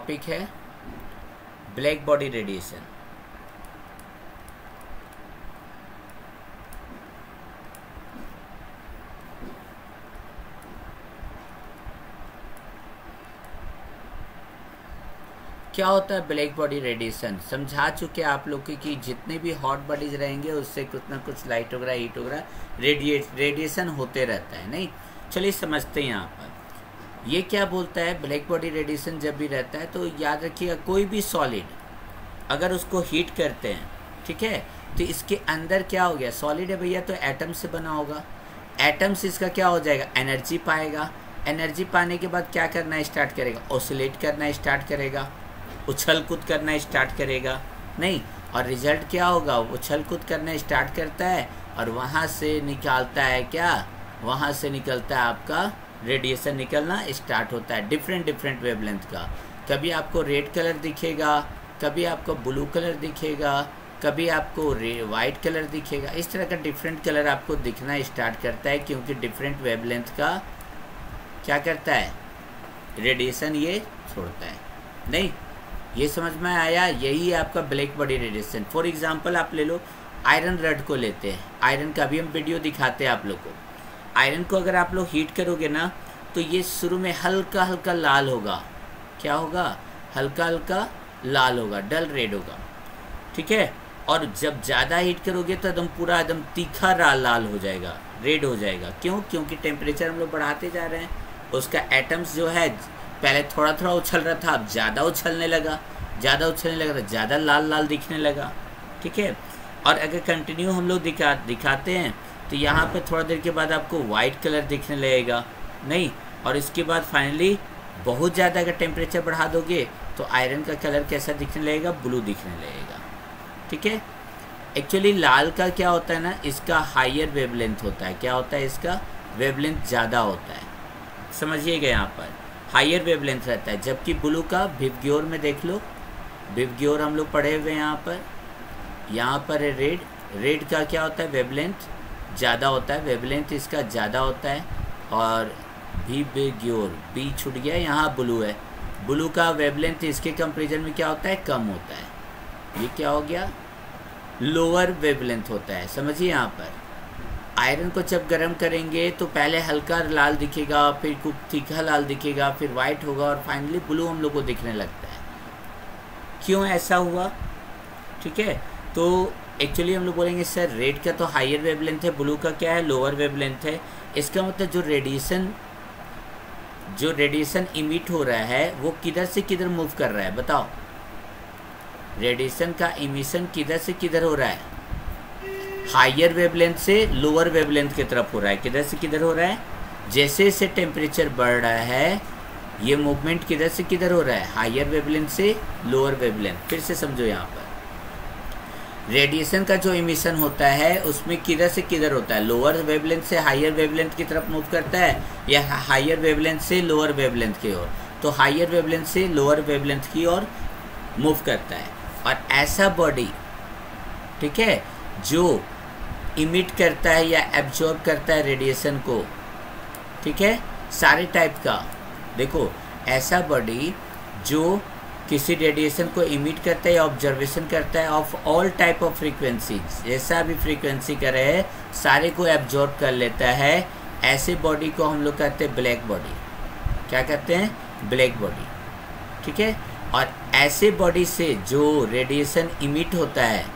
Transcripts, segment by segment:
Topic है black body radiation. क्या होता है ब्लैक बॉडी रेडिएशन? समझा चुके आप लोग कि जितने भी हॉट बॉडीज रहेंगे उससे कुछ ना कुछ लाइट वगैरह हीट वगैरह रेडिएशन होते रहता है। नहीं, चलिए समझते हैं। यहाँ पर ये क्या बोलता है, ब्लैक बॉडी रेडिएशन जब भी रहता है तो याद रखिएगा कोई भी सॉलिड अगर उसको हीट करते हैं, ठीक है, तो इसके अंदर क्या हो गया, सॉलिड है भैया तो एटम से बना होगा। एटम से इसका क्या हो जाएगा, एनर्जी पाएगा। एनर्जी पाने के बाद क्या करना स्टार्ट करेगा, ऑसिलेट करना स्टार्ट करेगा, उछल कूद करना स्टार्ट करेगा। नहीं, और रिजल्ट क्या होगा, उछल कूद करना स्टार्ट करता है और वहाँ से निकालता है क्या, वहाँ से निकलता है आपका रेडिएशन निकलना स्टार्ट होता है डिफरेंट वेवलेंथ का। कभी आपको रेड कलर दिखेगा, कभी आपको ब्लू कलर दिखेगा, कभी आपको वाइट कलर दिखेगा। इस तरह का डिफरेंट कलर आपको दिखना स्टार्ट करता है क्योंकि डिफरेंट वेवलेंथ का क्या करता है, रेडिएशन ये छोड़ता है। नहीं, ये समझ में आया? यही है आपका black body radiation. For example आप ले लो, आयरन रड को लेते हैं। आयरन का भी हम वीडियो दिखाते हैं आप लोग को। आयरन को अगर आप लोग हीट करोगे ना तो ये शुरू में हल्का हल्का लाल होगा। क्या होगा, हल्का हल्का लाल होगा, डल रेड होगा, ठीक है। और जब ज़्यादा हीट करोगे तो एकदम पूरा एकदम तीखा लाल हो जाएगा, रेड हो जाएगा। क्यों? क्योंकि टेम्परेचर हम लोग बढ़ाते जा रहे हैं। उसका एटम्स जो है पहले थोड़ा थोड़ा उछल रहा था, अब ज़्यादा उछलने लगा तो ज़्यादा लाल लाल दिखने लगा, ठीक है। और अगर कंटिन्यू हम लोग दिखाते हैं तो यहाँ पे थोड़ा देर के बाद आपको वाइट कलर दिखने लगेगा। नहीं, और इसके बाद फाइनली बहुत ज़्यादा अगर टेम्परेचर बढ़ा दोगे तो आयरन का कलर कैसा दिखने लगेगा, ब्लू दिखने लगेगा, ठीक है। एक्चुअली लाल का क्या होता है ना, इसका हायर वेवलेंथ होता है। क्या होता है, इसका वेवलेंथ ज़्यादा होता है, समझिएगा। यहाँ पर हायर वेवलेंथ रहता है, जबकि ब्लू का विबग्योर में देख लो, विबग्योर हम लोग पढ़े हुए हैं। यहाँ पर है रेड। रेड का क्या होता है, वेवलेंथ ज़्यादा होता है, वेवलेंथ इसका ज़्यादा होता है। और विबग्योर, बी छूट गया, यहाँ ब्लू है। ब्लू का वेवलेंथ इसके कंपेरिजन में क्या होता है, कम होता है। ये क्या हो गया, लोअर वेवलेंथ होता है, समझिए। यहाँ पर आयरन को जब गर्म करेंगे तो पहले हल्का लाल दिखेगा, फिर कुछ तीखा लाल दिखेगा, फिर वाइट होगा और फाइनली ब्लू हम लोग को दिखने लगता है। क्यों ऐसा हुआ, ठीक है। तो एक्चुअली हम लोग बोलेंगे सर रेड का तो हायर वेवलेंथ है, ब्लू का क्या है, लोअर वेवलेंथ है। इसका मतलब जो रेडिएशन इमिट हो रहा है वो किधर से किधर मूव कर रहा है, बताओ। रेडिएशन का इमिशन किधर से किधर हो रहा है, हायर वेवलेंथ से लोअर वेवलेंथ की तरफ हो रहा है। किधर से किधर हो रहा है, जैसे जैसे टेम्परेचर बढ़ रहा है ये मूवमेंट किधर से किधर हो रहा है, हायर वेवलेंथ से लोअर वेवलेंथ। फिर से समझो, यहाँ पर रेडिएशन का जो इमिशन होता है उसमें किधर से किधर होता है, लोअर वेवलेंथ से हायर वेवलेंथ की तरफ मूव करता है या हायर वेवलेंथ से लोअर वेवलेंथ की ओर। तो हायर वेवलेंथ से लोअर वेवलेंथ की ओर मूव करता है। और ऐसा बॉडी, ठीक है, जो इमिट करता है या एब्जॉर्ब करता है रेडिएशन को, ठीक है, सारे टाइप का। देखो, ऐसा बॉडी जो किसी रेडिएशन को इमिट करता है या ऑब्जर्वेशन करता है of all type of frequency, जैसा भी फ्रीक्वेंसी करे है सारे को एब्जॉर्ब कर लेता है, ऐसे बॉडी को हम लोग कहते हैं ब्लैक बॉडी। क्या कहते हैं, ब्लैक बॉडी, ठीक है। और ऐसे बॉडी से जो रेडिएशन इमिट होता है,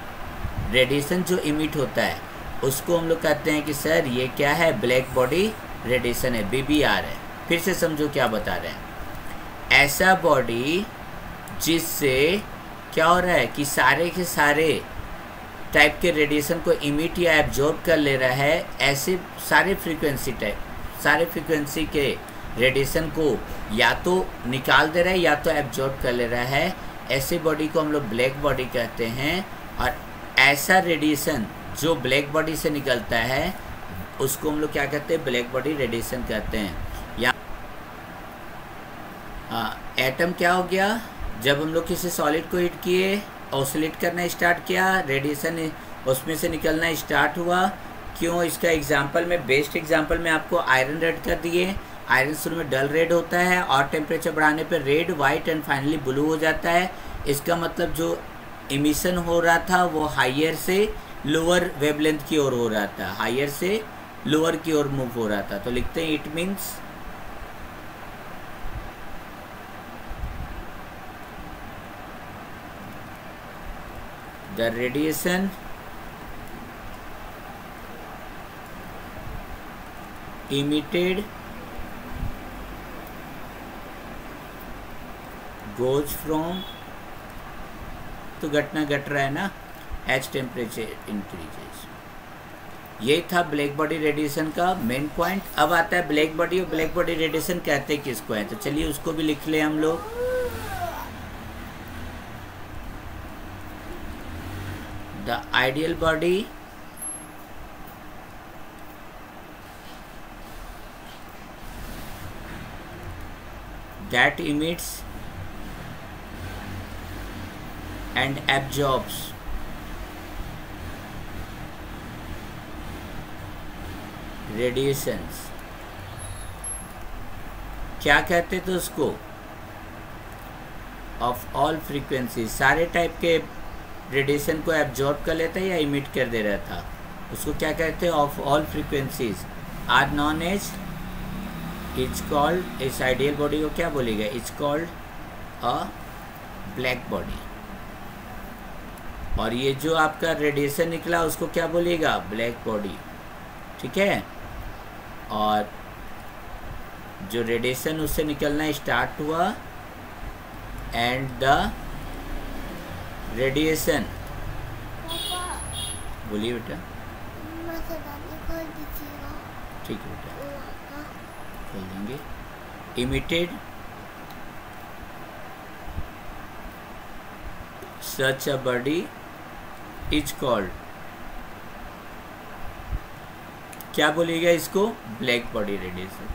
रेडिएशन जो इमिट होता है उसको हम लोग कहते हैं कि सर ये क्या है, ब्लैक बॉडी रेडिएशन है, BBR है। फिर से समझो क्या बता रहे हैं। ऐसा बॉडी जिससे क्या हो रहा है कि सारे के सारे टाइप के रेडिएशन को इमिट या एब्जॉर्ब कर ले रहा है, ऐसे सारे फ्रीक्वेंसी के रेडिएशन को या तो निकाल दे रहा है या तो एब्जॉर्ब कर ले रहा है, ऐसे बॉडी को हम लोग ब्लैक बॉडी कहते हैं। और ऐसा रेडिएशन जो ब्लैक बॉडी से निकलता है उसको हम लोग क्या कहते हैं, ब्लैक बॉडी रेडिएशन कहते हैं। या एटम क्या हो गया, जब हम लोग किसी सॉलिड को हीट किए, ऑसिलेट करना स्टार्ट किया, रेडिएशन उसमें से निकलना स्टार्ट हुआ। क्यों, इसका एग्जांपल में, बेस्ट एग्जांपल में आपको आयरन रड कर दिए। आयरन शुरू में डल रेड होता है और टेम्परेचर बढ़ाने पर red, white and finally blue हो जाता है। इसका मतलब जो इमिशन हो रहा था वो हायर से लोअर वेवलेंथ की ओर हो रहा था, हायर से लोअर की ओर मूव हो रहा था। तो लिखते हैं it means the radiation emitted goes from, तो घटना घट रहा है ना, एज टेम्परेचर इंक्रीजेस। ये था ब्लैक बॉडी रेडिएशन का मेन पॉइंट। अब आता है ब्लैक बॉडी, और ब्लैक बॉडी रेडिएशन कहते हैं किसको है, तो चलिए उसको भी लिख ले हम लोग। The ideal body that emits and absorbs radiations, क्या कहते थे उसको, ऑफ ऑल फ्रीक्वेंसी, सारे टाइप के रेडिएशन को एब्जॉर्ब कर लेता है या इमिट कर दे रहा था, उसको क्या कहते हैं, of all frequencies are known as, it's called, इस आइडियल बॉडी को क्या बोलेगा, it's called a black body. और ये जो आपका रेडिएशन निकला उसको क्या बोलेगा, ब्लैक बॉडी, ठीक है। और जो रेडिएशन उससे निकलना स्टार्ट हुआ एंड द रेडिएशन, बोलिए बेटा, ठीक है बेटा, खोल देंगे। Emitted such a body is called, क्या बोलेगा इसको, ब्लैक बॉडी रेडिएशन।